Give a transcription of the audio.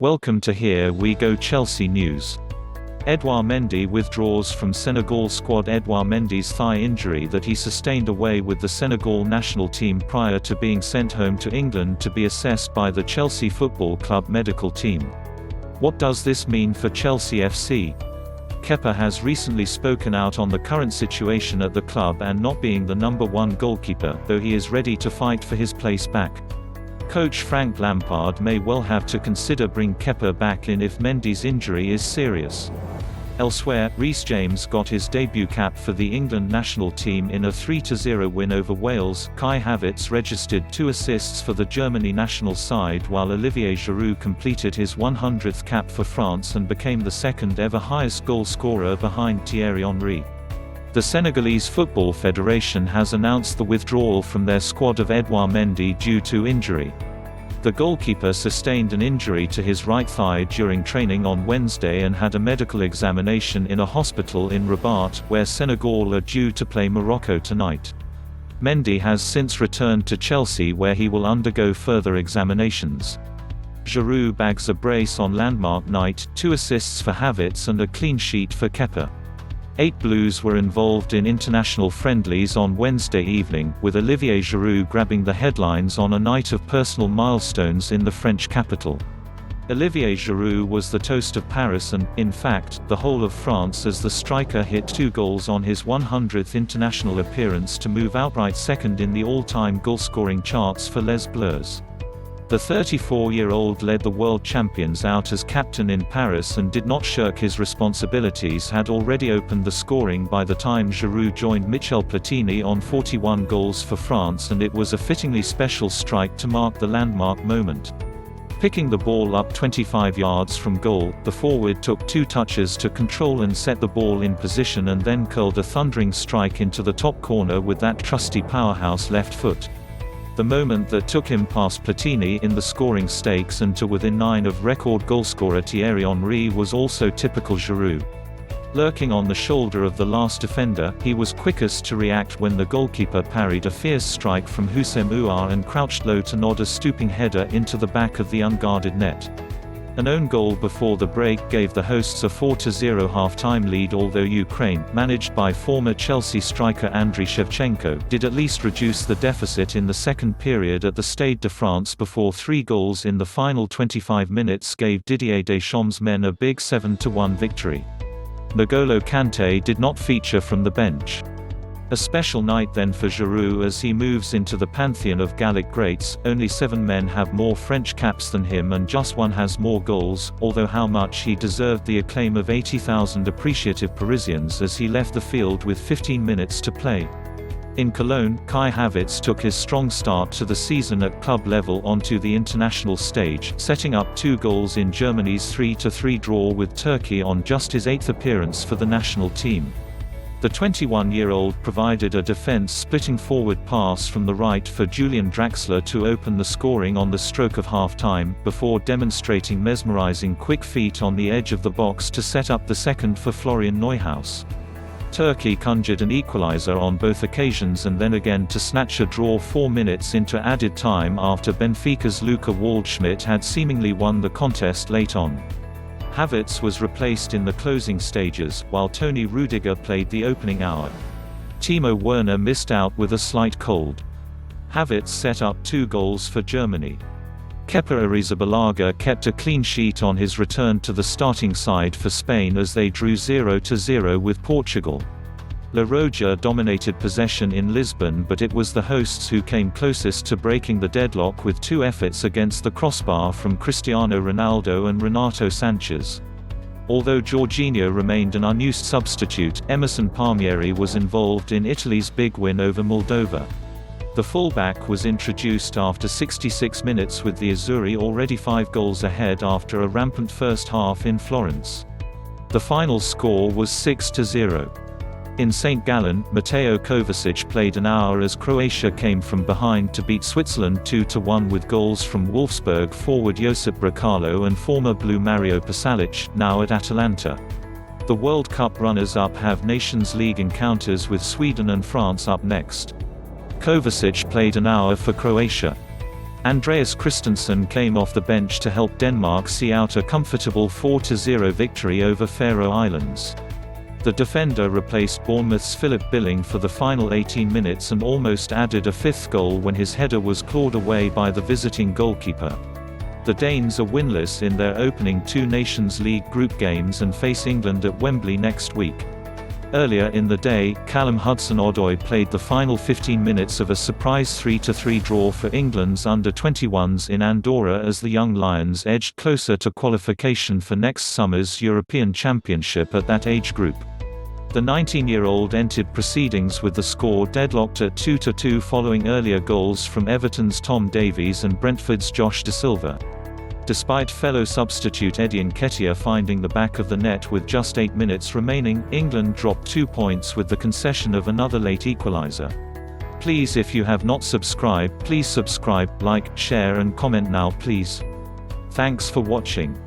Welcome to Here We Go Chelsea News. Edouard Mendy withdraws from Senegal squad. Edouard Mendy's thigh injury that he sustained away with the Senegal national team prior to being sent home to England to be assessed by the Chelsea Football Club medical team. What does this mean for Chelsea FC? Kepa has recently spoken out on the current situation at the club and not being the #1 goalkeeper, though he is ready to fight for his place back. Coach Frank Lampard may well have to consider bring Kepa back in if Mendy's injury is serious. Elsewhere, Reece James got his debut cap for the England national team in a 3-0 win over Wales. Kai Havertz registered 2 assists for the Germany national side, while Olivier Giroud completed his 100th cap for France and became the second ever highest goal scorer behind Thierry Henry. The Senegalese Football Federation has announced the withdrawal from their squad of Edouard Mendy due to injury. The goalkeeper sustained an injury to his right thigh during training on Wednesday and had a medical examination in a hospital in Rabat, where Senegal are due to play Morocco tonight. Mendy has since returned to Chelsea, where he will undergo further examinations. Giroud bags a brace on landmark night, 2 assists for Havertz and a clean sheet for Kepa. 8 Blues were involved in international friendlies on Wednesday evening, with Olivier Giroud grabbing the headlines on a night of personal milestones in the French capital. Olivier Giroud was the toast of Paris and, in fact, the whole of France, as the striker hit 2 goals on his 100th international appearance to move outright second in the all-time goal-scoring charts for Les Bleus. The 34-year-old led the world champions out as captain in Paris and did not shirk his responsibilities. Had already opened the scoring by the time Giroud joined Michel Platini on 41 goals for France, and it was a fittingly special strike to mark the landmark moment. Picking the ball up 25 yards from goal, the forward took 2 touches to control and set the ball in position, and then curled a thundering strike into the top corner with that trusty powerhouse left foot. The moment that took him past Platini in the scoring stakes and to within 9 of record goalscorer Thierry Henry was also typical Giroud. Lurking on the shoulder of the last defender, he was quickest to react when the goalkeeper parried a fierce strike from Houssem Ouar and crouched low to nod a stooping header into the back of the unguarded net. An own goal before the break gave the hosts a 4-0 half-time lead, although Ukraine, managed by former Chelsea striker Andriy Shevchenko, did at least reduce the deficit in the second period at the Stade de France before 3 goals in the final 25 minutes gave Didier Deschamps' men a big 7-1 victory. N'Golo Kanté did not feature from the bench. A special night then for Giroud as he moves into the pantheon of Gallic greats. Only 7 men have more French caps than him and just 1 has more goals, although how much he deserved the acclaim of 80,000 appreciative Parisians as he left the field with 15 minutes to play. In Cologne, Kai Havertz took his strong start to the season at club level onto the international stage, setting up 2 goals in Germany's 3-3 draw with Turkey on just his 8th appearance for the national team. The 21-year-old provided a defense-splitting forward pass from the right for Julian Draxler to open the scoring on the stroke of half-time, before demonstrating mesmerizing quick feet on the edge of the box to set up the second for Florian Neuhaus. Turkey conjured an equalizer on both occasions and then again to snatch a draw 4 minutes into added time after Benfica's Luka Waldschmidt had seemingly won the contest late on. Havertz was replaced in the closing stages, while Toni Rudiger played the opening hour. Timo Werner missed out with a slight cold. Havertz set up 2 goals for Germany. Kepa Arrizabalaga kept a clean sheet on his return to the starting side for Spain as they drew 0-0 with Portugal. La Roja dominated possession in Lisbon, but it was the hosts who came closest to breaking the deadlock with 2 efforts against the crossbar from Cristiano Ronaldo and Renato Sanches. Although Jorginho remained an unused substitute, Emerson Palmieri was involved in Italy's big win over Moldova. The fullback was introduced after 66 minutes with the Azzurri already 5 goals ahead after a rampant first half in Florence. The final score was 6-0. In St. Gallen, Mateo Kovacic played an hour as Croatia came from behind to beat Switzerland 2-1 with goals from Wolfsburg forward Josip Brekalo and former Blue Mario Pasalic, now at Atalanta. The World Cup runners-up have Nations League encounters with Sweden and France up next. Kovacic played an hour for Croatia. Andreas Christensen came off the bench to help Denmark see out a comfortable 4-0 victory over Faroe Islands. The defender replaced Bournemouth's Philip Billing for the final 18 minutes and almost added a fifth goal when his header was clawed away by the visiting goalkeeper. The Danes are winless in their opening two Nations League group games and face England at Wembley next week. Earlier in the day, Callum Hudson-Odoi played the final 15 minutes of a surprise 3-3 draw for England's under-21s in Andorra as the Young Lions edged closer to qualification for next summer's European Championship at that age group. The 19-year-old entered proceedings with the score deadlocked at 2-2 following earlier goals from Everton's Tom Davies and Brentford's Josh Da Silva. Despite fellow substitute Eddie Nketiah finding the back of the net with just 8 minutes remaining, England dropped 2 points with the concession of another late equaliser. Please, if you have not subscribed, please subscribe, like, share and comment now please. Thanks for watching.